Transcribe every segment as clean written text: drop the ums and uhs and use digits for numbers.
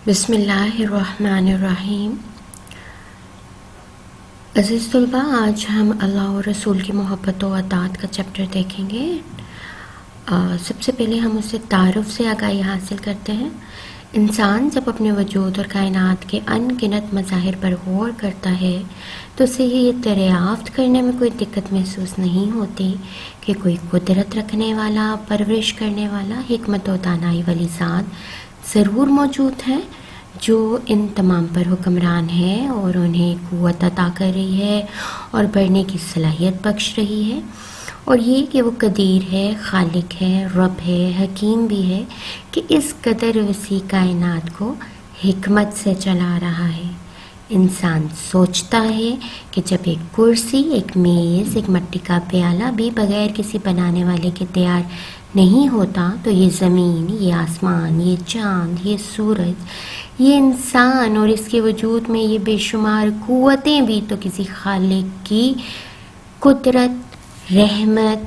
بسم اللہ الرحمن الرحیم۔ عزیز طلباء، آج ہم اللہ اور رسول کی محبت و اطاعت کا چیپٹر دیکھیں گے۔ سب سے پہلے ہم اسے تعارف سے آگاہی حاصل کرتے ہیں۔ انسان جب اپنے وجود اور کائنات کے ان گنت مظاہر پر غور کرتا ہے تو اسے یہ دریافت کرنے میں کوئی دقت محسوس نہیں ہوتی کہ کوئی قدرت رکھنے والا، پرورش کرنے والا، حکمت و دانائی والی ذات ضرور موجود ہے جو ان تمام پر حکمران ہے اور انہیں قوت عطا کر رہی ہے اور بڑھنے کی صلاحیت بخش رہی ہے، اور یہ کہ وہ قدیر ہے، خالق ہے، رب ہے، حکیم بھی ہے کہ اس قدر وسیع کائنات کو حکمت سے چلا رہا ہے۔ انسان سوچتا ہے کہ جب ایک کرسی، ایک میز، ایک مٹی کا پیالہ بھی بغیر کسی بنانے والے کے تیار نہیں ہوتا تو یہ زمین، یہ آسمان، یہ چاند، یہ سورج، یہ انسان اور اس کے وجود میں یہ بے شمار قوتیں بھی تو کسی خالق کی قدرت، رحمت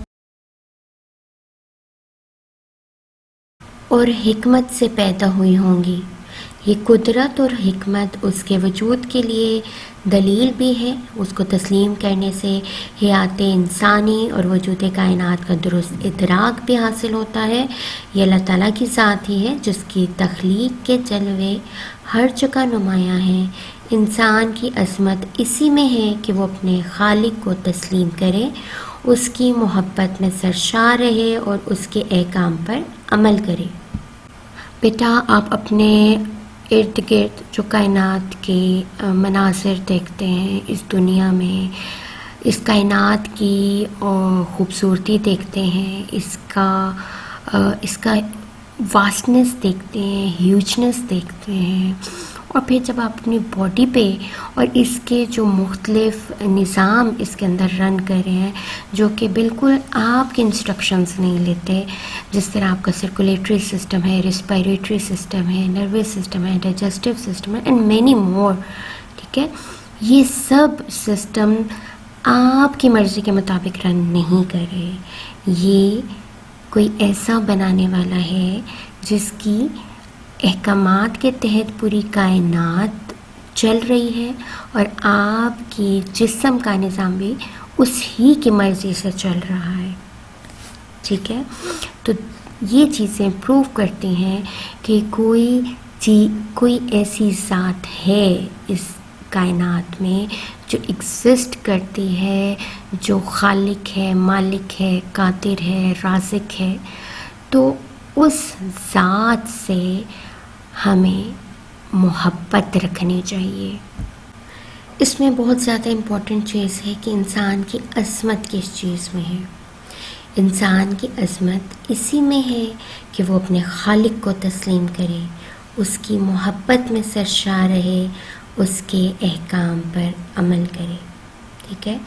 اور حکمت سے پیدا ہوئی ہوں گی۔ یہ قدرت اور حکمت اس کے وجود کے لیے دلیل بھی ہے، اس کو تسلیم کرنے سے حیات انسانی اور وجود کائنات کا درست ادراک بھی حاصل ہوتا ہے۔ یہ اللہ تعالیٰ کی ذات ہی ہے جس کی تخلیق کے جلوے ہر جگہ نمایاں ہیں۔ انسان کی عظمت اسی میں ہے کہ وہ اپنے خالق کو تسلیم کرے، اس کی محبت میں سرشار رہے اور اس کے احکام پر عمل کرے۔ بیٹا، آپ اپنے ارد گرد جو کائنات کے مناظر دیکھتے ہیں، اس دنیا میں اس کائنات کی خوبصورتی دیکھتے ہیں، اس کا واسٹنس دیکھتے ہیں، ہیوجنس دیکھتے ہیں، اور پھر جب آپ اپنی باڈی پہ اور اس کے جو مختلف نظام اس کے اندر رن کر رہے ہیں جو کہ بالکل آپ کے انسٹرکشنز نہیں لیتے، جس طرح آپ کا سرکولیٹری سسٹم ہے، ریسپائریٹری سسٹم ہے، نروس سسٹم ہے، ڈائجسٹیو سسٹم ہے، اینڈ مینی مور، ٹھیک ہے، یہ سب سسٹم آپ کی مرضی کے مطابق رن نہیں کر رہے۔ یہ کوئی ایسا بنانے والا ہے جس کی احکامات کے تحت پوری کائنات چل رہی ہے، اور آپ کی جسم کا نظام بھی اس ہی کی مرضی سے چل رہا ہے، ٹھیک ہے۔ تو یہ چیزیں پروو کرتی ہیں کہ کوئی ایسی ذات ہے اس کائنات میں جو ایگزسٹ کرتی ہے، جو خالق ہے، مالک ہے، قادر ہے، رازق ہے۔ تو اس ذات سے ہمیں محبت رکھنی چاہیے۔ اس میں بہت زیادہ امپورٹنٹ چیز ہے کہ انسان کی عظمت کس چیز میں ہے۔ انسان کی عظمت اسی میں ہے کہ وہ اپنے خالق کو تسلیم کرے، اس کی محبت میں سرشار رہے، اس کے احکام پر عمل کرے، ٹھیک ہے۔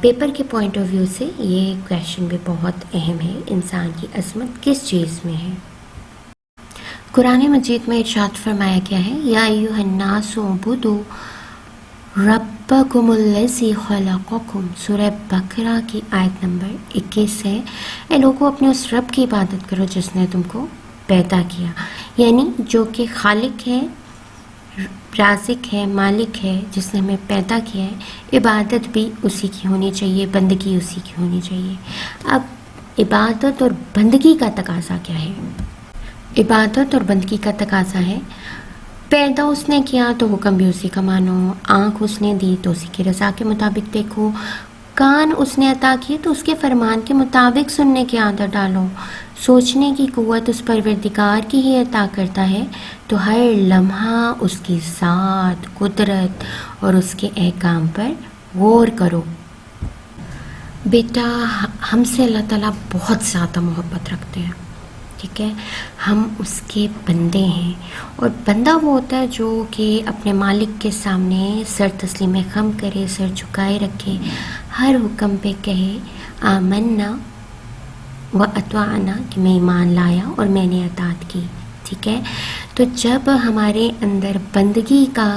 پیپر کے پوائنٹ آف ویو سے یہ کویشچن بھی بہت اہم ہے، انسان کی عظمت کس چیز میں ہے۔ قرآن مجید میں ارشاد فرمایا گیا ہے، یا ایھا الناس اعبدوا ربکم الذی خلقکم، سورہ بقرہ کی آیت نمبر 21 ہے۔ اے لوگوں، اپنے اس رب کی عبادت کرو جس نے تم کو پیدا کیا، یعنی جو کہ خالق ہے، رازق ہے، مالک ہے، جس نے ہمیں پیدا کیا ہے۔ عبادت بھی اسی کی ہونی چاہیے، بندگی اسی کی ہونی چاہیے۔ اب عبادت اور بندگی کا تقاضا کیا ہے؟ عبادت اور بندگی کا تقاضا ہے، پیدا اس نے کیا تو حکم بھی اسی کا مانو، آنکھ اس نے دی تو اسی کی رضا کے مطابق دیکھو، کان اس نے عطا کیے تو اس کے فرمان کے مطابق سننے کی عادت ڈالو، سوچنے کی قوت اس پروردگار کی ہی عطا کرتا ہے، تو ہر لمحہ اس کی ذات، قدرت اور اس کے احکام پر غور کرو۔ بیٹا، ہم سے اللہ تعالیٰ بہت زیادہ محبت رکھتے ہیں، ٹھیک ہے، ہم اس کے بندے ہیں، اور بندہ وہ ہوتا ہے جو کہ اپنے مالک کے سامنے سر تسلیم خم کرے، سر جھکائے رکھے، ہر حکم پہ کہے آمنا و اطعنا، کہ میں ایمان لایا اور میں نے اطاعت کی، ٹھیک ہے۔ تو جب ہمارے اندر بندگی کا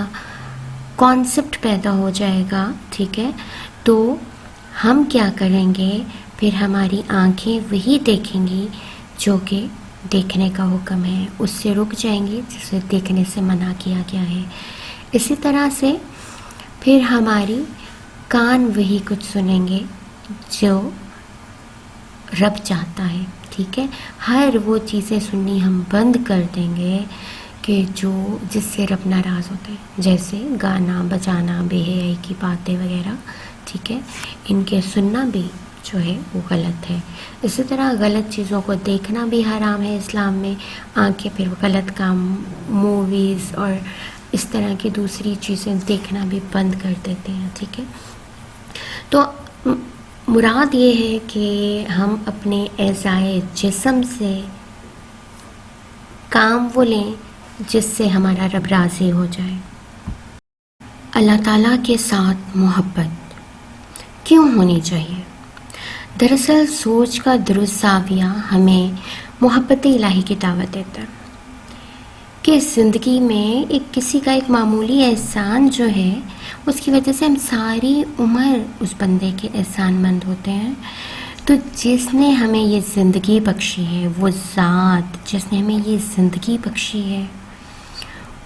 کانسیپٹ پیدا ہو جائے گا، ٹھیک ہے، تو ہم کیا کریں گے، پھر ہماری آنکھیں وہی دیکھیں گی جو کہ دیکھنے کا حکم ہے اس سے رک جائیں گے جسے دیکھنے سے منع کیا گیا ہے. اسی طرح سے پھر ہماری کان وہی کچھ سنیں گے جو رب چاہتا ہے. ٹھیک ہے، ہر وہ چیزیں سننی ہم بند کر دیں گے کہ جس سے رب ناراض ہوتے ہیں، جیسے گانا بجانا، بے حیائی کی باتیں وغیرہ. ٹھیک ہے، ان کے سننا بھی جو ہے وہ غلط ہے. اسی طرح غلط چیزوں کو دیکھنا بھی حرام ہے اسلام میں. آنکھیں پھر غلط کام، موویز اور اس طرح کی دوسری چیزیں دیکھنا بھی بند کر دیتے ہیں. ٹھیک ہے، تو مراد یہ ہے کہ ہم اپنے اعضائے جسم سے کام وہ لیں جس سے ہمارا رب راضی ہو جائے. اللہ تعالیٰ کے ساتھ محبت کیوں ہونی چاہیے؟ دراصل سوچ کا درست زاویہ ہمیں محبت الہی کی دعوت دیتا ہے کہ زندگی میں کسی کا ایک معمولی احسان جو ہے اس کی وجہ سے ہم ساری عمر اس بندے کے احسان مند ہوتے ہیں. تو جس نے ہمیں یہ زندگی بخشی ہے، وہ ذات جس نے ہمیں یہ زندگی بخشی ہے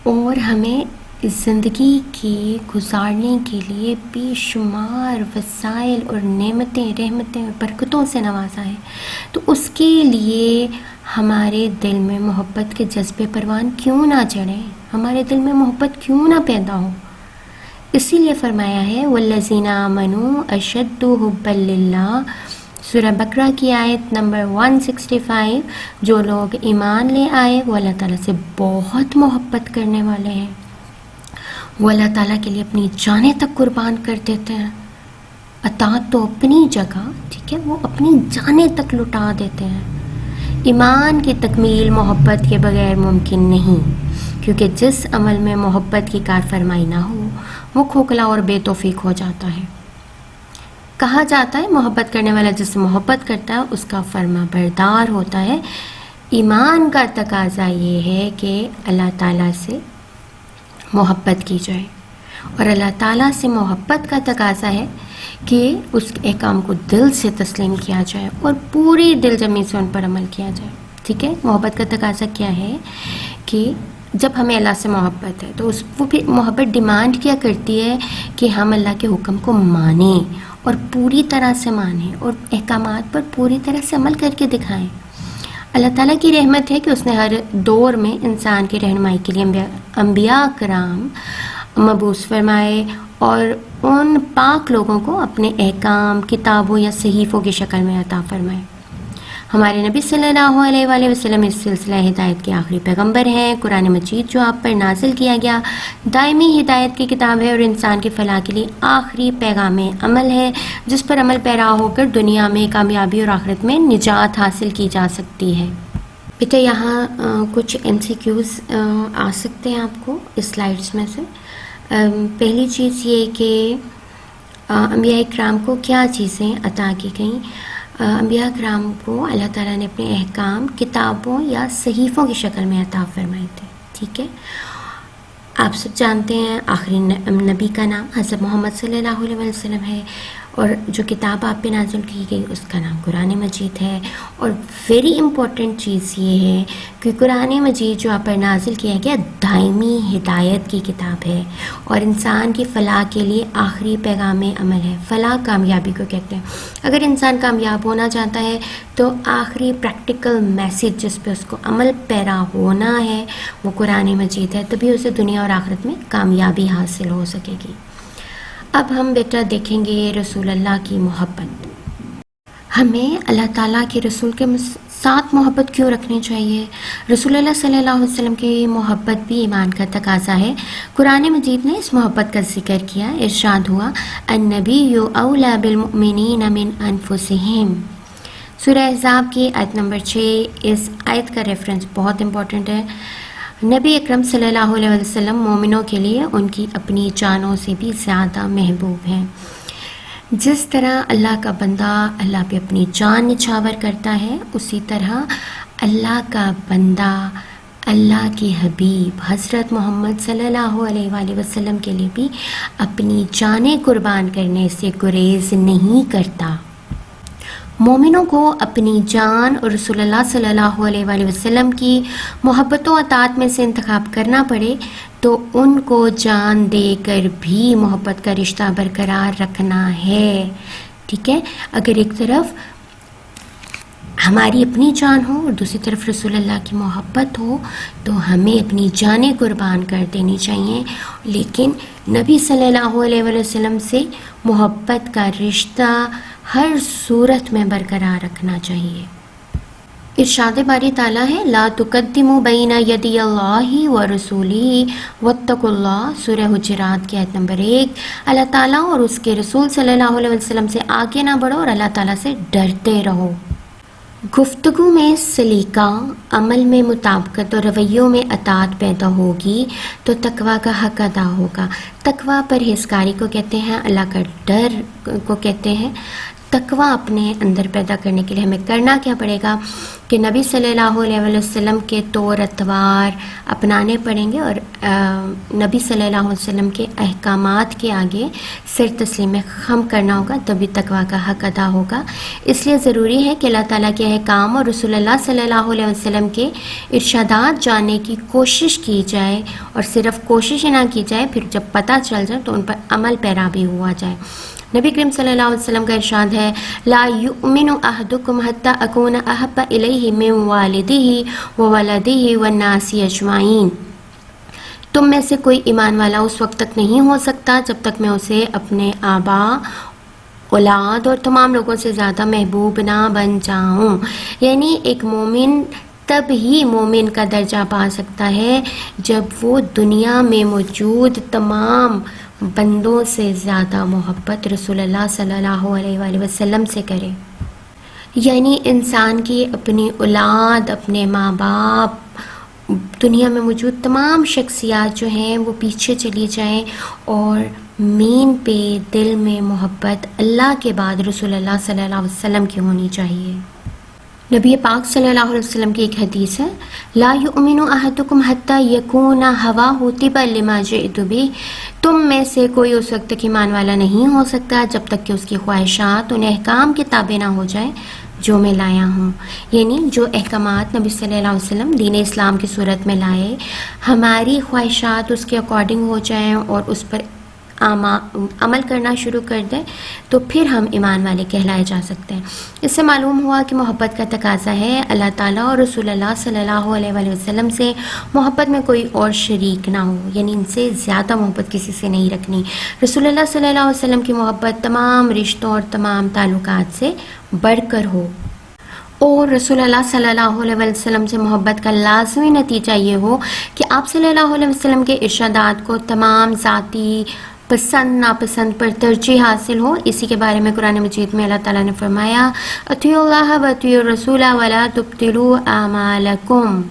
اور ہمیں زندگی کی گزارنے کے لیے بے شمار وسائل اور نعمتیں، رحمتیں اور برکتوں سے نوازا ہے، تو اس کے لیے ہمارے دل میں محبت کے جذبے پروان کیوں نہ چڑھیں، ہمارے دل میں محبت کیوں نہ پیدا ہو. اسی لیے فرمایا ہے وَالَّذِينَ آمَنُوا أَشَدُّ حُبًّا لِلَّهِ، سورہ بقرہ کی آیت نمبر 165. جو لوگ ایمان لے آئے وہ اللہ تعالیٰ سے بہت محبت کرنے والے ہیں، وہ اللہ تعالیٰ کے لیے اپنی جانیں تک قربان کر دیتے ہیں. اطاعت تو اپنی جگہ، ٹھیک ہے، وہ اپنی جانیں تک لٹا دیتے ہیں. ایمان کی تکمیل محبت کے بغیر ممکن نہیں، کیونکہ جس عمل میں محبت کی کار فرمائی نہ ہو وہ کھوکھلا اور بے توفیق ہو جاتا ہے. کہا جاتا ہے محبت کرنے والا جس سے محبت کرتا ہے اس کا فرما بردار ہوتا ہے. ایمان کا تقاضا یہ ہے کہ اللہ تعالیٰ سے محبت کی جائے، اور اللہ تعالیٰ سے محبت کا تقاضا ہے کہ اس احکام کو دل سے تسلیم کیا جائے اور پوری دل جمی سے ان پر عمل کیا جائے. ٹھیک ہے، محبت کا تقاضا کیا ہے کہ جب ہمیں اللہ سے محبت ہے تو وہ بھی محبت ڈیمانڈ کیا کرتی ہے کہ ہم اللہ کے حکم کو مانیں اور پوری طرح سے مانیں اور احکامات پر پوری طرح سے عمل کر کے دکھائیں. اللہ تعالیٰ کی رحمت ہے کہ اس نے ہر دور میں انسان کی رہنمائی کے لیے انبیاء کرام مبعوث فرمائے اور ان پاک لوگوں کو اپنے احکام کتابوں یا صحیفوں کی شکل میں عطا فرمائے. ہمارے نبی صلی اللہ علیہ وآلہ وسلم اس سلسلہ ہدایت کے آخری پیغمبر ہیں. قرآن مجید جو آپ پر نازل کیا گیا دائمی ہدایت کی کتاب ہے اور انسان کی فلاح کے لیے آخری پیغام عمل ہے، جس پر عمل پیرا ہو کر دنیا میں کامیابی اور آخرت میں نجات حاصل کی جا سکتی ہے. بیٹا یہاں کچھ MCQs آ سکتے ہیں آپ کو اس سلائڈس میں سے. پہلی چیز یہ کہ انبیاء کرام کو کیا چیزیں عطا کی گئیں. انبیاء کرام کو اللہ تعالیٰ نے اپنے احکام کتابوں یا صحیفوں کی شکل میں عطا فرمائے تھے. ٹھیک ہے، آپ سب جانتے ہیں آخری نبی کا نام حضرت محمد صلی اللہ علیہ وسلم ہے، اور جو کتاب آپ پہ نازل کی گئی اس کا نام قرآن مجید ہے. اور ویری امپورٹنٹ چیز یہ ہے کہ قرآن مجید جو آپ پر نازل کیا گیا دائمی ہدایت کی کتاب ہے اور انسان کی فلاح کے لیے آخری پیغام عمل ہے. فلاح کامیابی کو کہتے ہیں. اگر انسان کامیاب ہونا چاہتا ہے تو آخری پریکٹیکل میسیج جس پہ اس کو عمل پیرا ہونا ہے وہ قرآن مجید ہے، تبھی اسے دنیا اور آخرت میں کامیابی حاصل ہو سکے گی. اب ہم بیٹا دیکھیں گے رسول اللہ کی محبت. ہمیں اللہ تعالیٰ کے رسول کے ساتھ محبت کیوں رکھنی چاہیے؟ رسول اللہ صلی اللہ علیہ وسلم کی محبت بھی ایمان کا تقاضا ہے. قرآن مجید نے اس محبت کا ذکر کیا. ارشاد ہوا النبی اولی بالمؤمنین من انفسہم. سورہ احزاب کی آیت نمبر 6. اس آیت کا ریفرنس بہت امپورٹنٹ ہے. نبی اکرم صلی اللہ علیہ وسلم مومنوں کے لیے ان کی اپنی جانوں سے بھی زیادہ محبوب ہیں. جس طرح اللہ کا بندہ اللہ پہ اپنی جان نچھاور کرتا ہے، اسی طرح اللہ کا بندہ اللہ کے حبیب حضرت محمد صلی اللہ علیہ وآلہ وسلم کے لیے بھی اپنی جانیں قربان کرنے سے گریز نہیں کرتا. مومنوں کو اپنی جان اور رسول اللہ صلی اللہ علیہ وآلہ وسلم کی محبت و اطاعت میں سے انتخاب کرنا پڑے تو ان کو جان دے کر بھی محبت کا رشتہ برقرار رکھنا ہے. ٹھیک ہے، اگر ایک طرف ہماری اپنی جان ہو اور دوسری طرف رسول اللہ کی محبت ہو تو ہمیں اپنی جانیں قربان کر دینی چاہیے، لیکن نبی صلی اللہ علیہ وآلہ وسلم سے محبت کا رشتہ ہر صورت میں برقرار رکھنا چاہیے. ارشاد باری تعالیٰ ہے لا تقدموا بین یدی اللہ ورسولہ واتقوا اللہ. سورہ حجرات کی آیت نمبر 1. اللہ تعالیٰ اور اس کے رسول صلی اللہ علیہ وسلم سے آگے نہ بڑھو اور اللہ تعالیٰ سے ڈرتے رہو. گفتگو میں سلیقہ، عمل میں مطابقت اور رویوں میں اطاعت پیدا ہوگی تو تقویٰ کا حق ادا ہوگا. تقویٰ پرہیزگاری کو کہتے ہیں، اللہ کا ڈر کو کہتے ہیں. تقویٰ اپنے اندر پیدا کرنے کے لیے ہمیں کرنا کیا پڑے گا کہ نبی صلی اللہ علیہ وسلم کے طور اطوار اپنانے پڑیں گے اور نبی صلی اللہ علیہ وسلم کے احکامات کے آگے سر تسلیم خم کرنا ہوگا، تبھی تقویٰ کا حق ادا ہوگا. اس لیے ضروری ہے کہ اللہ تعالیٰ کے احکام اور رسول اللہ صلی اللہ علیہ وسلم کے ارشادات جاننے کی کوشش کی جائے، اور صرف کوشش ہی نہ کی جائے، پھر جب پتہ چل جائے تو ان پر عمل پیرا بھی ہوا جائے. نبی کریم صلی اللہ علیہ وسلم کا ارشاد ہے لا یؤمن احدکم حتی اکون احب الیہ من والدہ وولدہ والناس اجمعین. تم میں سے کوئی ایمان والا اس وقت تک نہیں ہو سکتا جب تک میں اسے اپنے آبا، اولاد اور تمام لوگوں سے زیادہ محبوب نہ بن جاؤں. یعنی ایک مومن تب ہی مومن کا درجہ پا سکتا ہے جب وہ دنیا میں موجود تمام بندوں سے زیادہ محبت رسول اللہ صلی اللہ علیہ وآلہ وسلم سے کرے. یعنی انسان کی اپنی اولاد، اپنے ماں باپ، دنیا میں موجود تمام شخصیات جو ہیں وہ پیچھے چلی جائیں اور مین پہ دل میں محبت اللہ کے بعد رسول اللہ صلی اللہ علیہ وسلم کی ہونی چاہیے. نبی پاک صلی اللہ علیہ وسلم کی ایک حدیث ہے لا یؤمن احدکم حتی یکون ہواہ تبعا لما جئت بہ. تم میں سے کوئی اس وقت تک ایمان والا نہیں ہو سکتا جب تک کہ اس کی خواہشات ان احکام کے تابع نہ ہو جائیں جو میں لایا ہوں. یعنی جو احکامات نبی صلی اللہ علیہ وسلم دین اسلام کی صورت میں لائے، ہماری خواہشات اس کے اکارڈنگ ہو جائیں اور اس پر عمل کرنا شروع کر دیں تو پھر ہم ایمان والے کہلائے جا سکتے ہیں. اس سے معلوم ہوا کہ محبت کا تقاضا ہے اللہ تعالیٰ اور رسول اللہ صلی اللہ علیہ وآلہ وسلم سے محبت میں کوئی اور شریک نہ ہو، یعنی ان سے زیادہ محبت کسی سے نہیں رکھنی. رسول اللہ صلی اللہ علیہ وسلم کی محبت تمام رشتوں اور تمام تعلقات سے بڑھ کر ہو، اور رسول اللہ صلی اللہ علیہ وسلم سے محبت کا لازمی نتیجہ یہ ہو کہ آپ صلی اللہ علیہ وسلم کے ارشادات کو تمام ذاتی پسند ناپسند پر ترجیح حاصل ہو. اسی کے بارے میں قرآن مجید میں اللہ تعالیٰ نے فرمایا اطیعوا اللہ واطیعوا الرسول ولا تبطلوا اعمالکم.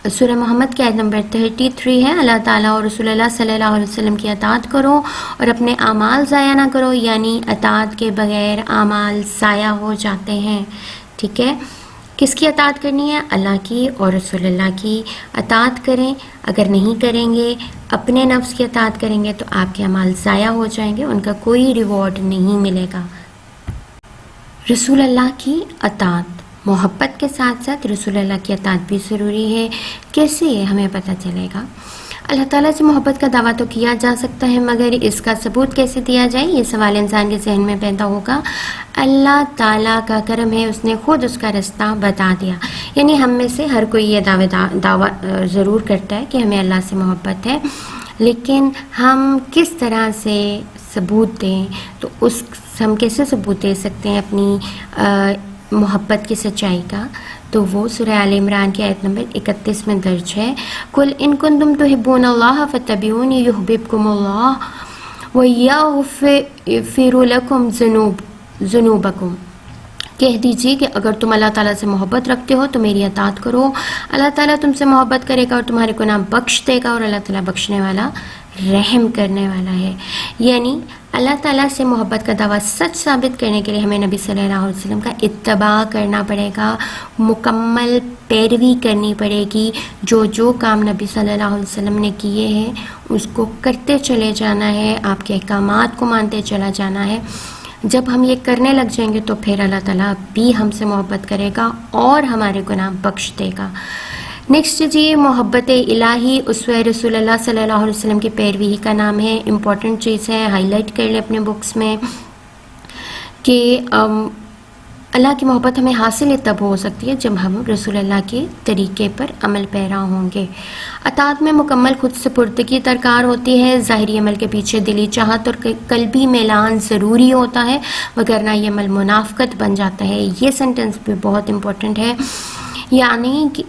سورہ محمد کی آیت نمبر 33 ہے اللہ تعالیٰ اور رسول اللہ صلی اللہ علیہ وسلم کی اطاعت کرو اور اپنے اعمال ضائع نہ کرو. یعنی اطاعت کے بغیر اعمال ضائع ہو جاتے ہیں. ٹھیک ہے، کس کی اطاعت کرنی ہے؟ اللہ کی اور رسول اللہ کی اطاعت کریں. اگر نہیں کریں گے، اپنے نفس کی اطاعت کریں گے تو آپ کے اعمال ضائع ہو جائیں گے، ان کا کوئی ریوارڈ نہیں ملے گا. رسول اللہ کی اطاعت، محبت کے ساتھ ساتھ رسول اللہ کی اطاعت بھی ضروری ہے. کیسے ہمیں پتہ چلے گا؟ اللہ تعالیٰ سے محبت کا دعویٰ تو کیا جا سکتا ہے، مگر اس کا ثبوت کیسے دیا جائے؟ یہ سوال انسان کے ذہن میں پیدا ہوگا. اللہ تعالیٰ کا کرم ہے، اس نے خود اس کا رستہ بتا دیا. یعنی ہم میں سے ہر کوئی یہ دعویٰ ضرور کرتا ہے کہ ہمیں اللہ سے محبت ہے، لیکن ہم کس طرح سے ثبوت دیں؟ تو ہم کیسے ثبوت دے سکتے ہیں اپنی محبت کی سچائی کا؟ تو وہ سورہ آل عمران کی آیت نمبر 31 میں درج ہے قل ان کنتم تحبون اللہ فاتبعونی یحببکم اللہ ویغفر لکم ذنوبکم. کہہ دیجیے کہ اگر تم اللہ تعالیٰ سے محبت رکھتے ہو تو میری اطاعت کرو، اللہ تعالیٰ تم سے محبت کرے گا اور تمہارے گناہ بخش دے گا، اور اللہ تعالیٰ بخشنے والا رحم کرنے والا ہے. یعنی اللہ تعالیٰ سے محبت کا دعویٰ سچ ثابت کرنے کے لیے ہمیں نبی صلی اللہ علیہ وسلم کا اتباع کرنا پڑے گا، مکمل پیروی کرنی پڑے گی. جو کام نبی صلی اللہ علیہ وسلم نے کیے ہیں اس کو کرتے چلے جانا ہے، آپ کے احکامات کو مانتے چلا جانا ہے. جب ہم یہ کرنے لگ جائیں گے تو پھر اللہ تعالیٰ بھی ہم سے محبت کرے گا اور ہمارے گناہ بخش دے گا۔ نیکسٹ جی محبت الہی اسوہ رسول اللہ صلی اللہ علیہ وسلم کی پیروی کا نام ہے۔ امپورٹنٹ چیز ہے، ہائی لائٹ کر لیں اپنے بکس میں کہ اللہ کی محبت ہمیں حاصل تب ہو سکتی ہے جب ہم رسول اللہ کے طریقے پر عمل پیرا ہوں گے۔ اطاعت میں مکمل خود سپردگی درکار ہوتی ہے، ظاہری عمل کے پیچھے دلی چاہت اور قلبی میلان ضروری ہوتا ہے، وگرنہ یہ عمل منافقت بن جاتا ہے۔ یہ سینٹنس بھی بہت امپورٹنٹ ہے، یعنی کہ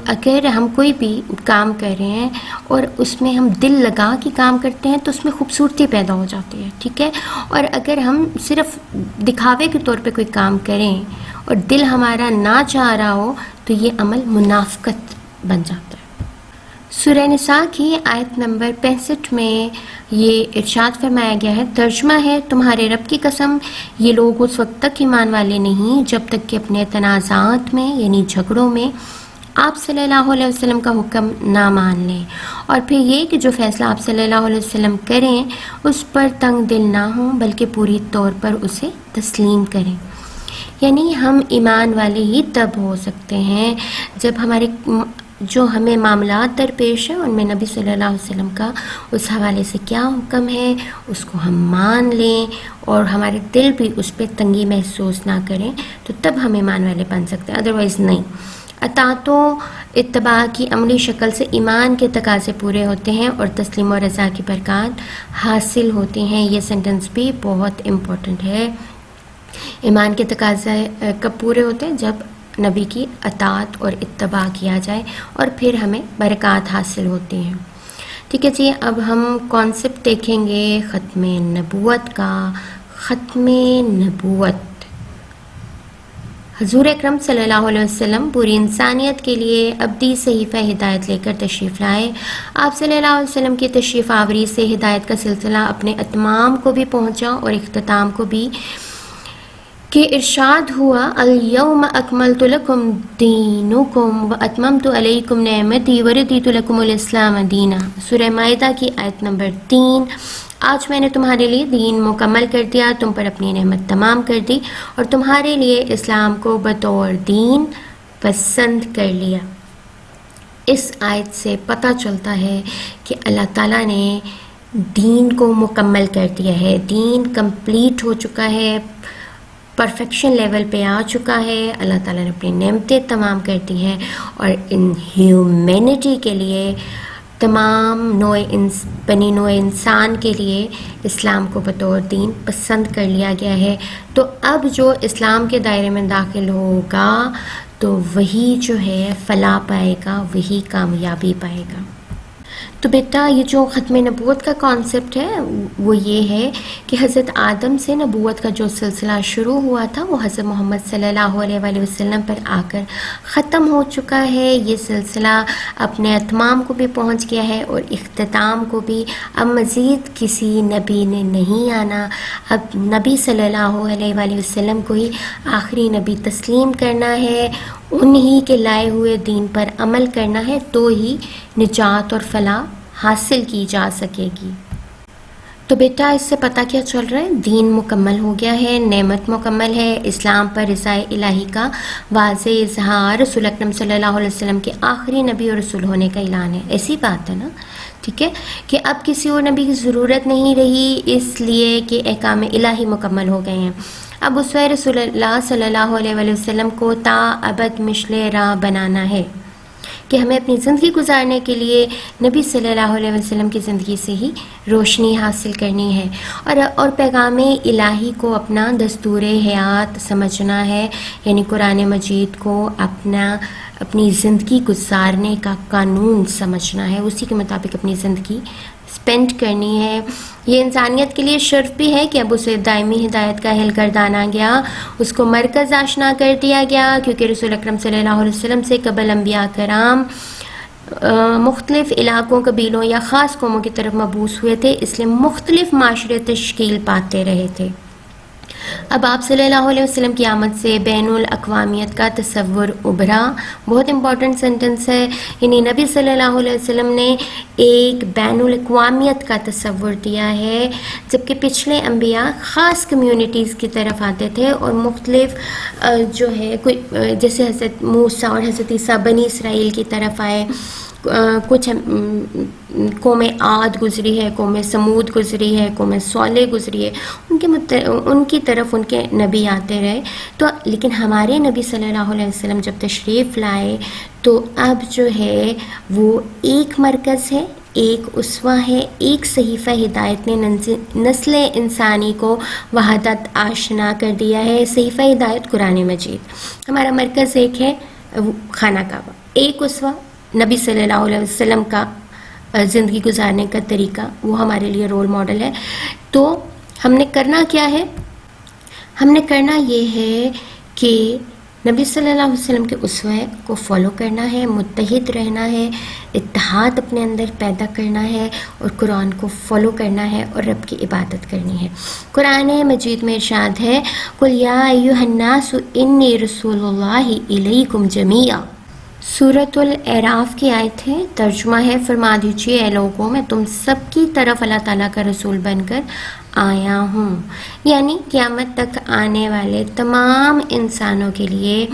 اگر ہم کوئی بھی کام کر رہے ہیں اور اس میں ہم دل لگا کے کام کرتے ہیں تو اس میں خوبصورتی پیدا ہو جاتی ہے، ٹھیک ہے، اور اگر ہم صرف دکھاوے کے طور پہ کوئی کام کریں اور دل ہمارا نہ چاہ رہا ہو تو یہ عمل منافقت بن جاتا ہے۔ سورہ نساء کی آیت نمبر 65 میں یہ ارشاد فرمایا گیا ہے، ترجمہ ہے، تمہارے رب کی قسم یہ لوگ اس وقت تک ایمان والے نہیں جب تک کہ اپنے تنازعات میں یعنی جھگڑوں میں آپ صلی اللہ علیہ وسلم کا حکم نہ مان لیں، اور پھر یہ کہ جو فیصلہ آپ صلی اللہ علیہ وسلم کریں اس پر تنگ دل نہ ہوں بلکہ پوری طور پر اسے تسلیم کریں۔ یعنی ہم ایمان والے ہی تب ہو سکتے ہیں جب ہمارے جو ہمیں معاملات درپیش ہیں ان میں نبی صلی اللہ علیہ وسلم کا اس حوالے سے کیا حکم ہے اس کو ہم مان لیں اور ہمارے دل بھی اس پہ تنگی محسوس نہ کریں، تو تب ہم ایمان والے بن سکتے ہیں، ادروائز نہیں۔ اطاعت و اتباع کی عملی شکل سے ایمان کے تقاضے پورے ہوتے ہیں اور تسلیم و رضا کی برکات حاصل ہوتی ہیں۔ یہ سینٹنس بھی بہت امپورٹنٹ ہے۔ ایمان کے تقاضے کب پورے ہوتے ہیں؟ جب نبی کی اطاعت اور اتباع کیا جائے اور پھر ہمیں برکات حاصل ہوتی ہیں۔ ٹھیک ہے جی، اب ہم کانسیپٹ دیکھیں گے ختم نبوت کا۔ ختم نبوت، حضور اکرم صلی اللہ علیہ وسلم پوری انسانیت کے لیے ابدی صحیفہ ہدایت لے کر تشریف لائے۔ آپ صلی اللہ علیہ وسلم کی تشریف آوری سے ہدایت کا سلسلہ اپنے اتمام کو بھی پہنچا اور اختتام کو بھی، کہ ارشاد ہوا الیوم اکملت لکم دینکم واتممت علیکم نعمتی ورضیت لکم الاسلام دینا۔ سورہ مائدہ کی آیت نمبر 3۔ آج میں نے تمہارے لیے دین مکمل کر دیا، تم پر اپنی نعمت تمام کر دی اور تمہارے لیے اسلام کو بطور دین پسند کر لیا۔ اس آیت سے پتہ چلتا ہے کہ اللہ تعالیٰ نے دین کو مکمل کر دیا ہے، دین کمپلیٹ ہو چکا ہے، پرفیکشن لیول پہ آ چکا ہے۔ اللہ تعالیٰ نے اپنی نعمتیں تمام کر دی ہیں اور ان ہیومینٹی کے لیے، تمام بنی نوع انسان کے لیے اسلام کو بطور دین پسند کر لیا گیا ہے۔ تو اب جو اسلام کے دائرے میں داخل ہوگا تو وہی جو ہے فلاح پائے گا، وہی کامیابی پائے گا۔ تو بیٹا یہ جو ختم نبوت کا کانسیپٹ ہے وہ یہ ہے کہ حضرت آدم سے نبوت کا جو سلسلہ شروع ہوا تھا وہ حضرت محمد صلی اللہ علیہ وآلہ وسلم پر آ کر ختم ہو چکا ہے۔ یہ سلسلہ اپنے اتمام کو بھی پہنچ گیا ہے اور اختتام کو بھی۔ اب مزید کسی نبی نے نہیں آنا، اب نبی صلی اللہ علیہ وآلہ وسلم کو ہی آخری نبی تسلیم کرنا ہے، انہی کے لائے ہوئے دین پر عمل کرنا ہے، تو ہی نجات اور فلاح حاصل کی جا سکے گی۔ تو بیٹا اس سے پتہ کیا چل رہا ہے؟ دین مکمل ہو گیا ہے، نعمت مکمل ہے، اسلام پر رضا الہی کا واضح اظہار، رسول اکرم صلی اللہ علیہ وسلم کے آخری نبی اور رسول ہونے کا اعلان ہے۔ ایسی بات ہے نا، ٹھیک ہے، کہ اب کسی اور نبی کی ضرورت نہیں رہی، اس لیے کہ احکام الہی مکمل ہو گئے ہیں۔ اب اسوہ رسول اللہ صلی اللہ علیہ وآلہ وسلم کو تا ابد مشل راہ بنانا ہے کہ ہمیں اپنی زندگی گزارنے کے لیے نبی صلی اللہ علیہ وسلم کی زندگی سے ہی روشنی حاصل کرنی ہے اور پیغام الہی کو اپنا دستور حیات سمجھنا ہے، یعنی قرآن مجید کو اپنی زندگی گزارنے کا قانون سمجھنا ہے، اسی کے مطابق اپنی زندگی سپینڈ کرنی ہے۔ یہ انسانیت کے لیے شرف بھی ہے کہ اب اسے دائمی ہدایت کا اہل گردانا گیا، اس کو مرکز آشنا کر دیا گیا، کیونکہ رسول اکرم صلی اللہ علیہ وسلم سے قبل انبیاء کرام مختلف علاقوں، قبیلوں یا خاص قوموں کی طرف مبعوث ہوئے تھے، اس لیے مختلف معاشرے تشکیل پاتے رہے تھے۔ اب آپ صلی اللہ علیہ وسلم کی آمد سے بین الاقوامیت کا تصور ابھرا. بہت امپورٹنٹ سینٹنس ہے. یعنی نبی صلی اللہ علیہ وسلم نے ایک بین الاقوامیت کا تصور دیا ہے، جبکہ پچھلے انبیاء خاص کمیونٹیز کی طرف آتے تھے اور مختلف جو ہے کوئی جیسے حضرت موسیٰ اور حضرت عیسیٰ بنی اسرائیل کی طرف آئے، کچھ قوم عاد گزری ہے، قوم سمود گزری ہے، قوم صالح گزری ہے، ان کی طرف ان کے نبی آتے رہے. تو لیکن ہمارے نبی صلی اللہ علیہ وسلم جب تشریف لائے تو اب جو ہے وہ ایک مرکز ہے، ایک اسوہ ہے، ایک صحیفہ ہدایت نے نسل انسانی کو وحدت آشنا کر دیا ہے. صحیفہ ہدایت قرآن مجید. ہمارا مرکز ایک ہے، خانہ کعبہ. ایک اسوہ نبی صلی اللہ علیہ وسلم کا زندگی گزارنے کا طریقہ، وہ ہمارے لیے رول ماڈل ہے. تو ہم نے کرنا کیا ہے؟ ہم نے کرنا یہ ہے کہ نبی صلی اللہ علیہ وسلم کے اسوہ کو فالو کرنا ہے، متحد رہنا ہے، اتحاد اپنے اندر پیدا کرنا ہے اور قرآن کو فالو کرنا ہے اور رب کی عبادت کرنی ہے. قرآن مجید میں ارشاد ہے قُلْ يَا أَيُّهَا النَّاسُ إِنِّي رَسُولُ اللَّهِ إِلَيْكُمْ جَمِيعًا. سورۃ الاعراف کی آیت ہے. ترجمہ ہے فرما دیجیے اے لوگوں میں تم سب کی طرف اللہ تعالیٰ کا رسول بن کر آیا ہوں. یعنی قیامت تک آنے والے تمام انسانوں کے لیے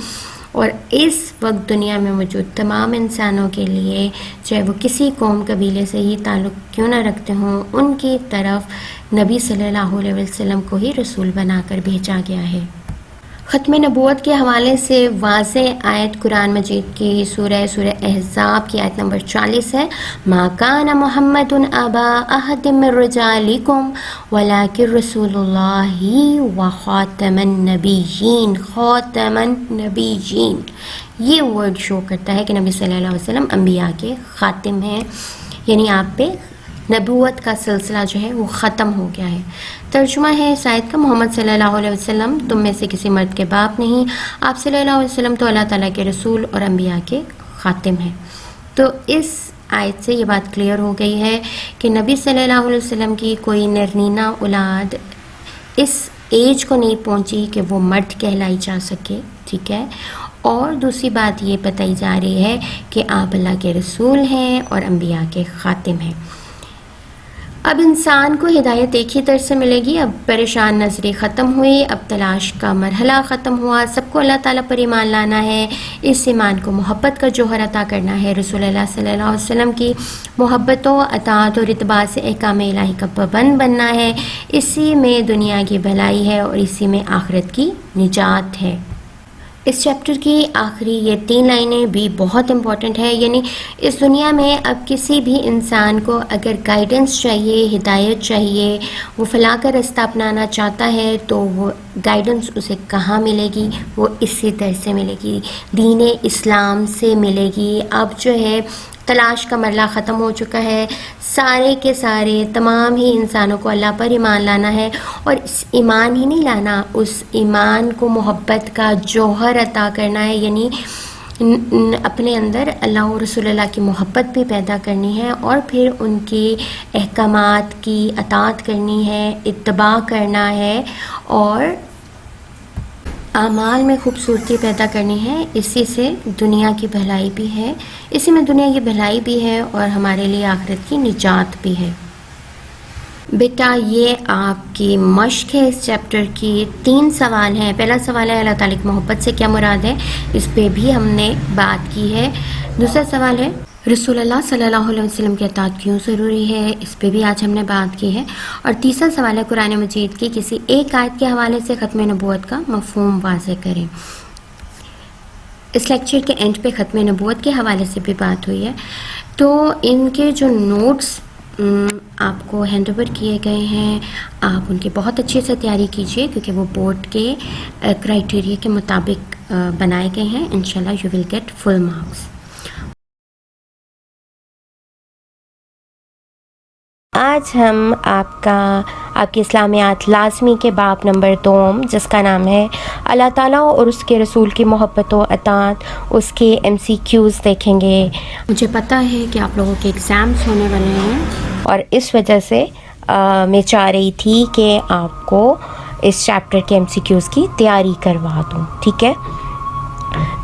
اور اس وقت دنیا میں موجود تمام انسانوں کے لیے، چاہے وہ کسی قوم قبیلے سے ہی تعلق کیوں نہ رکھتے ہوں، ان کی طرف نبی صلی اللہ علیہ وسلم کو ہی رسول بنا کر بھیجا گیا ہے. ختم نبوت کے حوالے سے واضح آیت قرآن مجید کی سورہ احزاب کی آیت نمبر 40 ہے. ما کان محمد ابا احد من رجالکم ولکن رسول اللہ و خاتم النبیین. خاتم النبیین یہ ورڈ شو کرتا ہے کہ نبی صلی اللہ علیہ وسلم انبیاء کے خاتم ہیں، یعنی آپ پہ نبوت کا سلسلہ جو ہے وہ ختم ہو گیا ہے. ترجمہ ہے اس آیت کا محمد صلی اللہ علیہ وسلم تم میں سے کسی مرد کے باپ نہیں، آپ صلی اللہ علیہ وسلم تو اللہ تعالیٰ کے رسول اور انبیاء کے خاتم ہیں. تو اس آیت سے یہ بات کلیئر ہو گئی ہے کہ نبی صلی اللہ علیہ وسلم کی کوئی نرنینہ اولاد اس ایج کو نہیں پہنچی کہ وہ مرد کہلائی جا سکے. ٹھیک ہے. اور دوسری بات یہ بتائی جا رہی ہے کہ آپ اللہ کے رسول ہیں اور انبیاء کے خاتم ہیں. اب انسان کو ہدایت ایک ہی طرح سے ملے گی. اب پریشان نظری ختم ہوئی، اب تلاش کا مرحلہ ختم ہوا. سب کو اللہ تعالیٰ پر ایمان لانا ہے، اس ایمان کو محبت کا جوہر عطا کرنا ہے، رسول اللہ صلی اللہ علیہ وسلم کی محبت و اطاعت اور اتباع سے احکام الہی کا پابند بننا ہے. اسی میں دنیا کی بھلائی ہے اور اسی میں آخرت کی نجات ہے. اس چیپٹر کی آخری یہ 3 لائنیں بھی بہت امپورٹنٹ ہے. یعنی اس دنیا میں اب کسی بھی انسان کو اگر گائیڈنس چاہیے، ہدایت چاہیے، وہ فلاح کا رستہ اپنانا چاہتا ہے تو وہ گائیڈنس اسے کہاں ملے گی؟ وہ اسی طرح سے ملے گی، دین اسلام سے ملے گی. اب جو ہے تلاش کا مرحلہ ختم ہو چکا ہے. سارے کے سارے تمام ہی انسانوں کو اللہ پر ایمان لانا ہے اور اس ایمان ہی نہیں لانا، اس ایمان کو محبت کا جوہر عطا کرنا ہے. یعنی اپنے اندر اللہ و رسول اللہ کی محبت بھی پیدا کرنی ہے اور پھر ان کی احکامات کی اطاعت کرنی ہے، اتباع کرنا ہے اور اعمال میں خوبصورتی پیدا کرنی ہے. اسی سے دنیا کی بھلائی بھی ہے، اسی میں دنیا کی بھلائی بھی ہے اور ہمارے لیے آخرت کی نجات بھی ہے. بیٹا یہ آپ کی مشق ہے. اس چیپٹر کی 3 سوال ہیں. پہلا سوال ہے اللہ تعالیٰ کی محبت سے کیا مراد ہے، اس پہ بھی ہم نے بات کی ہے. دوسرا سوال ہے رسول اللہ صلی اللہ علیہ وسلم کی اطاعت کیوں ضروری ہے، اس پہ بھی آج ہم نے بات کی ہے. اور تیسرا سوال ہے قرآن مجید کی کسی ایک آیت کے حوالے سے ختم نبوت کا مفہوم واضح کریں. اس لیکچر کے اینڈ پہ ختم نبوت کے حوالے سے بھی بات ہوئی ہے. تو ان کے جو نوٹس آپ کو ہینڈ اوور کیے گئے ہیں، آپ ان کی بہت اچھے سے تیاری کیجئے کیونکہ وہ بورڈ کے کرائٹیریا کے مطابق بنائے گئے ہیں. انشاءاللہ you will get full marks. آج ہم آپ کی اسلامیات لازمی کے باب نمبر 2 جس کا نام ہے اللہ تعالیٰ اور اس کے رسول کی محبت و اطاعت، اس کے MCQs دیکھیں گے. مجھے پتہ ہے کہ آپ لوگوں کے ایگزامس ہونے والے ہیں اور اس وجہ سے میں چاہ رہی تھی کہ آپ کو اس چیپٹر کے MCQs کی تیاری کروا دوں. ٹھیک ہے،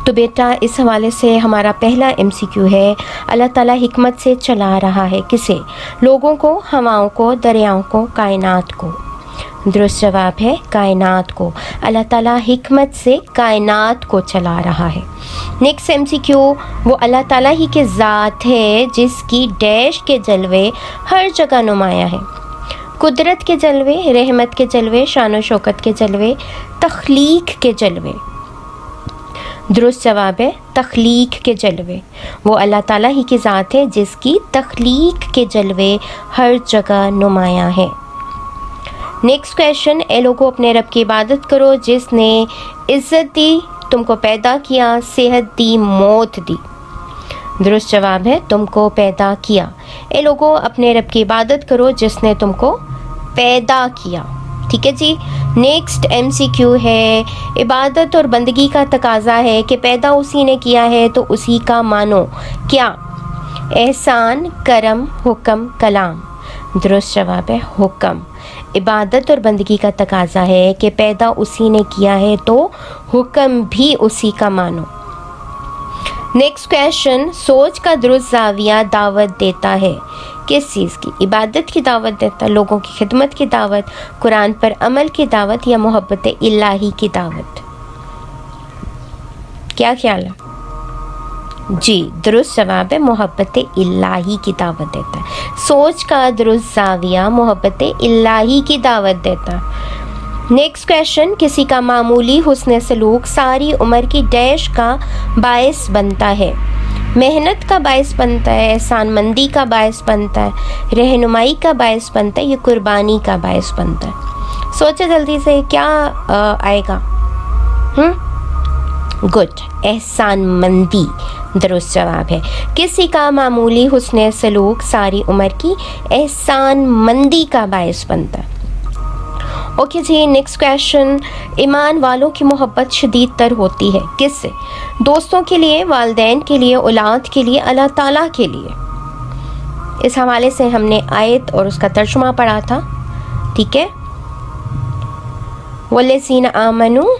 تو بیٹا اس حوالے سے ہمارا پہلا MCQ ہے، اللہ تعالیٰ حکمت سے چلا رہا ہے کسے؟ لوگوں کو، ہواؤں کو، دریاؤں کو، کائنات کو. درست جواب ہے کائنات کو. اللہ تعالیٰ حکمت سے کائنات کو چلا رہا ہے. نیکسٹ MCQ، وہ اللہ تعالیٰ ہی کی ذات ہے جس کی ڈیش کے جلوے ہر جگہ نمایاں ہیں. قدرت کے جلوے، رحمت کے جلوے، شان و شوکت کے جلوے، تخلیق کے جلوے. درست جواب ہے تخلیق کے جلوے. وہ اللہ تعالیٰ ہی کی ذات ہے جس کی تخلیق کے جلوے ہر جگہ نمایاں ہیں. نیکسٹ کویشچن، اے لوگو اپنے رب کی عبادت کرو جس نے عزت دی، تم کو پیدا کیا، صحت دی، موت دی. درست جواب ہے تم کو پیدا کیا. اے لوگو اپنے رب کی عبادت کرو جس نے تم کو پیدا کیا. ٹھیک ہے جی. نیکسٹ MCQ ہے، عبادت اور بندگی کا تقاضا ہے کہ پیدا اسی نے کیا ہے تو اسی کا مانو. کیا؟ احسان، کرم، حکم، کلام. درست جواب ہے حکم. عبادت اور بندگی کا تقاضا ہے کہ پیدا اسی نے کیا ہے تو حکم بھی اسی کا مانو. نیکسٹ کویشچن، سوچ کا درست زاویہ دعوت دیتا ہے کس چیز کی؟ عبادت کی دعوت دیتا ہے، لوگوں کی خدمت کی دعوت، قرآن پر عمل کی دعوت، یا محبت الہی کی دعوت؟ کیا خیال ہے؟ جی درست جواب ہے محبت الہی کی دعوت دیتا ہے. سوچ کا درست زاویہ محبت الہی کی دعوت دیتا ہے. نیکسٹ کویشچن، کسی کا معمولی حسن سلوک ساری عمر کی ڈیش کا باعث بنتا ہے. محنت کا باعث بنتا ہے، احسان مندی کا باعث بنتا ہے، رہنمائی کا باعث بنتا ہے، یہ قربانی کا باعث بنتا ہے. سوچے جلدی سے کیا آئے گا؟ گڈ، احسان مندی درست جواب ہے. کسی کا معمولی حسن سلوک ساری عمر کی احسان مندی کا باعث بنتا ہے. اوکے جی. نیکسٹ کویشچن، ایمان والوں کی محبت شدید تر ہوتی ہے کس سے؟ دوستوں کے لیے، والدین کے لیے، اولاد کے لیے، اللہ تعالیٰ کے لیے. اس حوالے سے ہم نے آیت اور اس کا ترجمہ پڑھا تھا. ٹھیک ہے، والذین آمنوا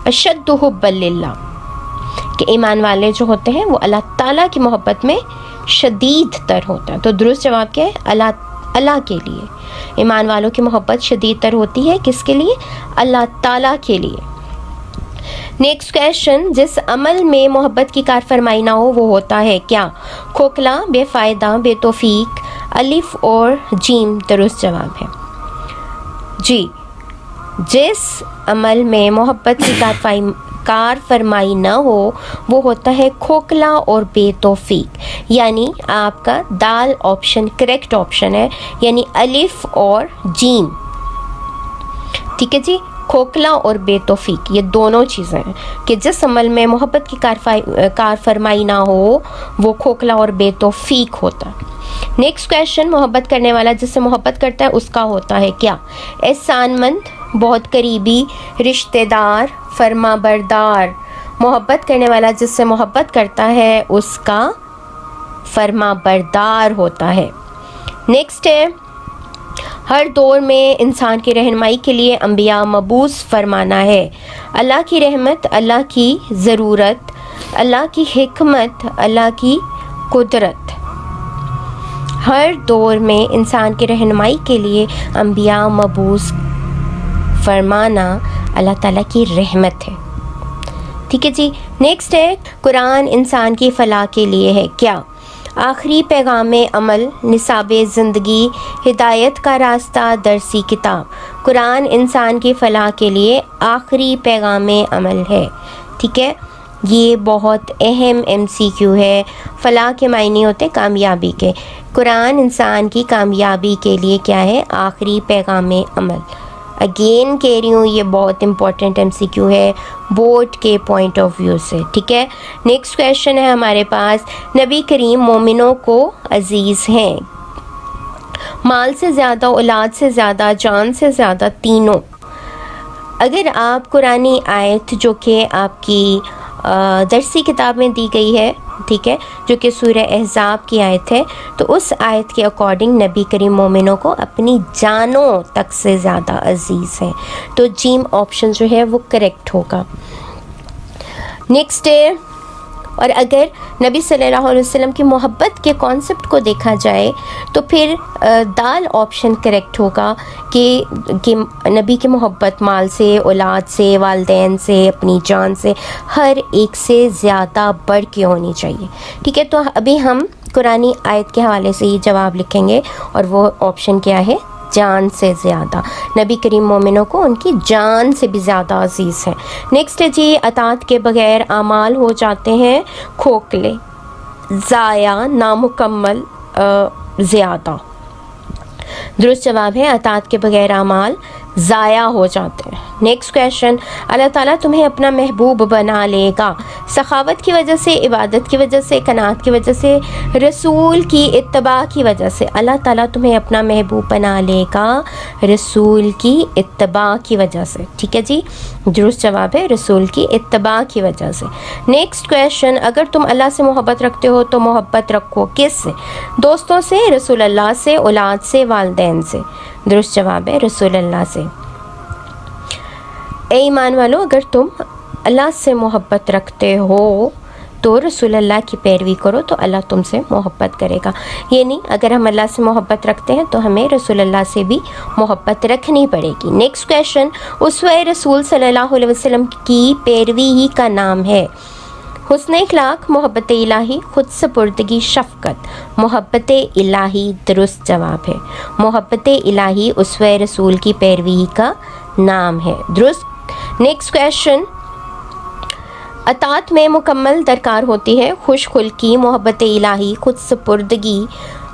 اشد حبا للہ، کہ ایمان والے جو ہوتے ہیں وہ اللہ تعالیٰ کی محبت میں شدید تر ہوتا ہے. تو درست جواب کیا ہے؟ اللہ کے لیے. ایمان والوں کی محبت شدید تر ہوتی ہے کس کے لیے؟ اللہ تعالیٰ کے لیے. نیکسٹ کویشچن، جس عمل میں محبت کی کار فرمائی نہ ہو وہ ہوتا ہے کیا؟ کھوکھلا، بے فائدہ، بے توفیق، الف اور جیم. درست جواب ہے جی. جس عمل میں محبت کی کار فرمائی نہ ہو وہ ہوتا ہے کھوکھلا اور بے توفیق. یعنی آپ کا دال آپشن کریکٹ آپشن ہے، یعنی الف اور جیم. ٹھیک ہے جی. کھوکھلا اور بے توفیق یہ دونوں چیزیں ہیں کہ جس عمل میں محبت کی کار فرمائی نہ ہو وہ کھوکھلا اور بے توفیق ہوتا ہے. نیکسٹ کویشچن، محبت کرنے والا جس سے محبت کرتا ہے اس کا ہوتا ہے کیا؟ احسان مند، بہت قریبی، رشتہ دار، فرما بردار. محبت کرنے والا جس سے محبت کرتا ہے اس کا فرما بردار ہوتا ہے. نیکسٹ ہے، ہر دور میں انسان کی رہنمائی کے لیے انبیاء مبعوث فرمانا ہے. اللہ کی رحمت، اللہ کی ضرورت، اللہ کی حکمت، اللہ کی قدرت. ہر دور میں انسان کی رہنمائی کے لیے انبیاء مبعوث فرمانا اللہ تعالیٰ کی رحمت ہے. ٹھیک ہے جی. نیکسٹ ہے، قرآن انسان کی فلاح کے لیے ہے کیا؟ آخری پیغام عمل، نصاب زندگی، ہدایت کا راستہ، درسی کتاب. قرآن انسان کی فلاح کے لیے آخری پیغام عمل ہے. ٹھیک ہے، یہ بہت اہم MCQ ہے. فلاح کے معنی ہوتے کامیابی کے. قرآن انسان کی کامیابی کے لیے کیا ہے؟ آخری پیغام عمل. اگین کہہ رہی ہوں یہ بہت امپورٹنٹ MCQ ہے بورڈ کے پوائنٹ آف ویو سے. ٹھیک ہے. نیکسٹ کویشچن ہے ہمارے پاس، نبی کریم مومنوں کو عزیز ہیں مال سے زیادہ، اولاد سے زیادہ، جان سے زیادہ، تینوں. اگر آپ قرآنی آیت جو کہ آپ کی درسی کتاب میں دی گئی ہے، ٹھیک ہے، جو کہ سورہ احزاب کی آیت ہے، تو اس آیت کے اکارڈنگ نبی کریم مومنوں کو اپنی جانوں تک سے زیادہ عزیز ہیں، تو جیم آپشن جو ہے وہ کریکٹ ہوگا۔ نیکسٹ ہے، اور اگر نبی صلی اللہ علیہ وسلم کی محبت کے کانسیپٹ کو دیکھا جائے تو پھر دال آپشن کریکٹ ہوگا کہ نبی کی محبت مال سے، اولاد سے، والدین سے، اپنی جان سے، ہر ایک سے زیادہ بڑھ کے ہونی چاہیے، ٹھیک ہے۔ تو ابھی ہم قرآنی آیت کے حوالے سے ہی جواب لکھیں گے، اور وہ آپشن کیا ہے؟ جان سے زیادہ، نبی کریم مومنوں کو ان کی جان سے بھی زیادہ عزیز ہیں۔ نیکسٹ ہے جی، اطاعت کے بغیر اعمال ہو جاتے ہیں کھوکھلے، ضائع، نامکمل، زیادہ۔ درست جواب ہے اطاعت کے بغیر اعمال ضائع ہو جاتے ہیں۔ نیکسٹ کویشچن، اللہ تعالیٰ تمہیں اپنا محبوب بنا لے گا سخاوت کی وجہ سے، عبادت کی وجہ سے، قناعت کی وجہ سے، رسول کی اتباع کی وجہ سے۔ اللہ تعالیٰ تمہیں اپنا محبوب بنا لے گا رسول کی اتباع کی وجہ سے، ٹھیک ہے جی، درست جواب ہے رسول کی اتباع کی وجہ سے۔ نیکسٹ کویشچن، اگر تم اللہ سے محبت رکھتے ہو تو محبت رکھو کس سے؟ دوستوں سے، رسول اللہ سے، اولاد سے، والدین سے۔ درست جواب ہے رسول اللہ سے۔ اے ایمان والو، اگر تم اللہ سے محبت رکھتے ہو تو رسول اللہ کی پیروی کرو تو اللہ تم سے محبت کرے گا، یعنی اگر ہم اللہ سے محبت رکھتے ہیں تو ہمیں رسول اللہ سے بھی محبت رکھنی پڑے گی۔ نیکسٹ کویشچن، اسوہ رسول صلی اللہ علیہ وسلم کی پیروی ہی کا نام ہے؟ حسن اخلاق، محبت الہی، خود سپردگی، شفقت۔ محبت الہی درست جواب ہے، محبت الہی اسوہ رسول کی پیروی کا نام ہے، درست۔ نیکسٹ کویشچن، اطاعت میں مکمل درکار ہوتی ہے خوش خلقی، محبت الہی، خود سپردگی،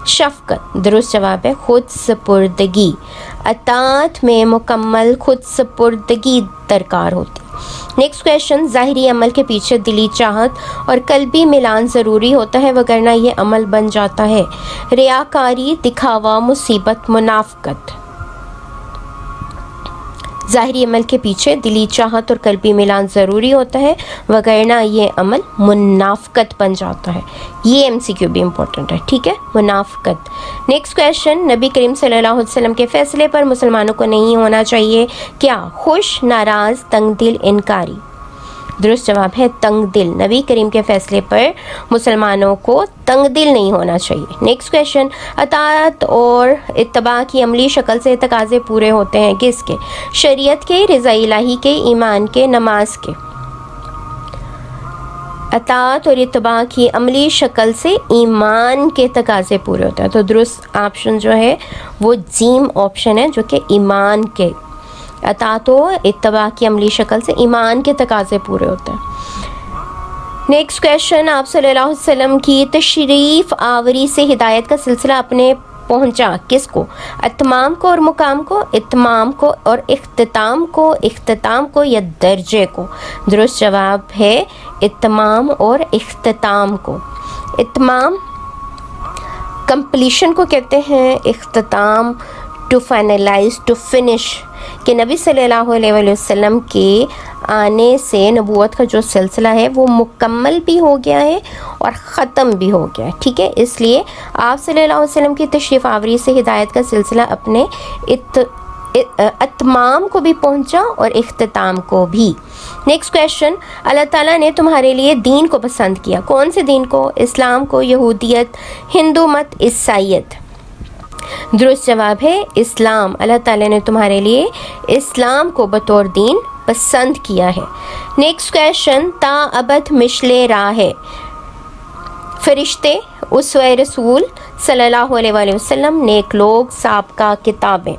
شفقت۔ درست جواب ہے خود سپردگی، اطاعت میں مکمل خود سپردگی درکار ہوتی ہے۔ نیکسٹ کویشچن، ظاہری عمل کے پیچھے دلی چاہت اور قلبی ملان ضروری ہوتا ہے وگرنہ یہ عمل بن جاتا ہے ریاکاری، دکھاوا، مصیبت، منافقت۔ ظاہری عمل کے پیچھے دلی چاہت اور قلبی ملان ضروری ہوتا ہے وگرنہ یہ عمل منافقت بن جاتا ہے، یہ ایم سی کیو بھی امپورٹنٹ ہے، ٹھیک ہے، منافقت۔ نیکسٹ کویشچن، نبی کریم صلی اللہ علیہ وسلم کے فیصلے پر مسلمانوں کو نہیں ہونا چاہیے کیا؟ خوش، ناراض، تنگ دل، انکاری۔ درست جواب ہے تنگ دل، نبی کریم کے فیصلے پر مسلمانوں کو تنگ دل نہیں ہونا چاہیے۔ نیکسٹ کویشچن، اطاعت اور اتباع کی عملی شکل سے تقاضے پورے ہوتے ہیں کس کے؟ شریعت کے، رضا الہی کے، ایمان کے، نماز کے۔ اطاعت اور اتباع کی عملی شکل سے ایمان کے تقاضے پورے ہوتے ہیں، تو درست آپشن جو ہے وہ جیم آپشن ہے جو کہ ایمان کے، اطاعت و اتباع کی عملی شکل سے ایمان کے تقاضے پورے ہوتے ہیں۔ نیکسٹ کویشچن، آپ صلی اللہ علیہ وسلم کی تشریف آوری سے ہدایت کا سلسلہ اپنے پہنچا کس کو؟ اتمام کو اور مقام کو، اتمام کو اور اختتام کو، اختتام کو یا درجے کو۔ درست جواب ہے اتمام اور اختتام کو۔ اتمام کمپلیشن کو کہتے ہیں، اختتام ٹو فائنلائز، ٹو فنش، کہ نبی صلی اللہ علیہ وسلم کے آنے سے نبوت کا جو سلسلہ ہے وہ مکمل بھی ہو گیا ہے اور ختم بھی ہو گیا ہے، ٹھیک ہے، اس لیے آپ صلی اللہ علیہ وسلم کی تشریف آوری سے ہدایت کا سلسلہ اپنے اتمام کو بھی پہنچا اور اختتام کو بھی۔ نیکسٹ کویشچن، اللہ تعالیٰ نے تمہارے لیے دین کو پسند کیا، کون سے دین کو؟ اسلام کو، یہودیت، ہندو مت، عیسائیت۔ درست جواب ہے اسلام، اللہ تعالیٰ نے تمہارے لیے اسلام کو بطور دین پسند کیا ہے۔ نیکسٹ کویشچن، تا ابد مشل راہ ہے، فرشتے، اسوہ رسول صلی اللہ علیہ وسلم، نیک لوگ، سابقہ کتابیں۔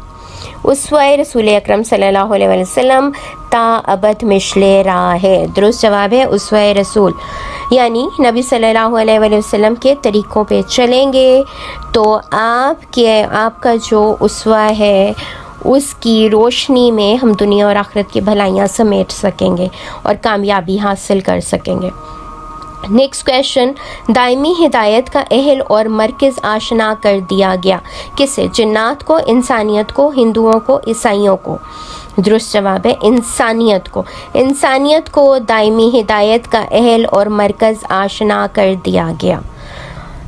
اسوہ رسول اکرم صلی اللہ علیہ وسلم تا ابد مشل راہ ہے، درست جواب ہے اسوہ رسول، یعنی نبی صلی اللہ علیہ وسلم کے طریقوں پہ چلیں گے تو آپ کا جو اسوہ ہے اس کی روشنی میں ہم دنیا اور آخرت کی بھلائیاں سمیٹ سکیں گے اور کامیابی حاصل کر سکیں گے۔ نیکسٹ کویشچن، دائمی ہدایت کا اہل اور مرکز آشنا کر دیا گیا کسے؟ جنات کو، انسانیت کو، ہندوؤں کو، عیسائیوں کو۔ درست جواب ہے انسانیت کو دائمی ہدایت کا اہل اور مرکز آشنا کر دیا گیا۔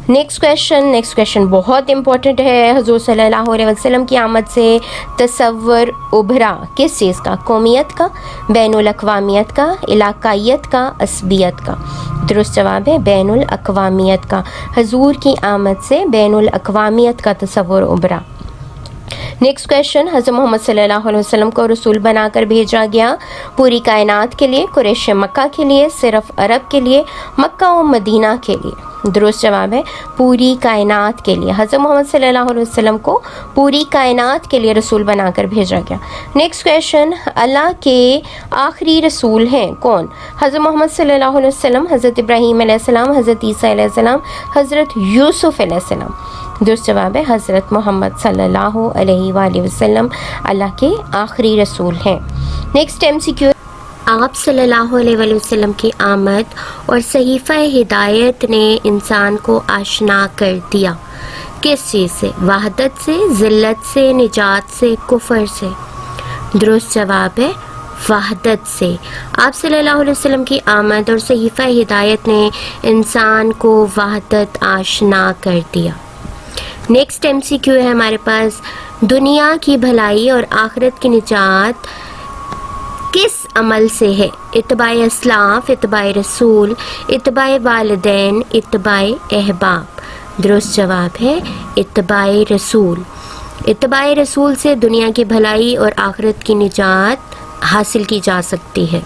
نیکسٹ کویشچن بہت امپورٹنٹ ہے۔ حضور صلی اللہ علیہ وسلم کی آمد سے تصور ابھرا کس چیز کا؟ قومیت کا، بین الاقوامیت کا، علاقائیت کا، عصبیت کا؟ درست جواب ہے بین الاقوامیت کا۔ حضور کی آمد سے بین الاقوامیت کا تصور ابھرا۔ نیکسٹ کویشچن، حضرت محمد صلی اللہ علیہ وسلم کو رسول بنا کر بھیجا گیا پوری کائنات کے لیے، قریش مکہ کے لیے، صرف عرب کے لیے، مکہ و مدینہ کے لیے؟ درست جواب ہے پوری کائنات کے لیے۔ حضرت محمد صلی اللہ علیہ وسلم کو پوری کائنات کے لیے رسول بنا کر بھیجا گیا۔ نیکسٹ کویشچن، اللہ کے آخری رسول ہیں کون؟ حضرت محمد صلی اللہ علیہ وسلم، حضرت ابراہیم علیہ السلام، حضرت عیسیٰ علیہ السلام، حضرت یوسف علیہ السلام؟ درست جواب ہے حضرت محمد صلی اللہ علیہ وآلہ وسلم اللہ کے آخری رسول ہیں۔ نیکسٹ MCQ، آپ صلی اللہ علیہ وآلہ وسلم کی آمد اور صحیفہ ہدایت نے انسان کو آشنا کر دیا کس چیز سے؟ وحدت سے، ذلت سے، نجات سے، کفر سے؟ درست جواب ہے وحدت سے۔ آپ صلی اللہ علیہ وسلم کی آمد اور صحیفہ ہدایت نے انسان کو وحدت آشنا کر دیا۔ نیکسٹ MCQ ہے ہمارے پاس، دنیا کی بھلائی اور آخرت کی نجات کس عمل سے ہے؟ اتباع اسلاف، اتباع رسول، اتباع والدین، اتباع احباب؟ درست جواب ہے اتباع رسول۔ اتباع رسول سے دنیا کی بھلائی اور آخرت کی نجات حاصل کی جا سکتی ہے۔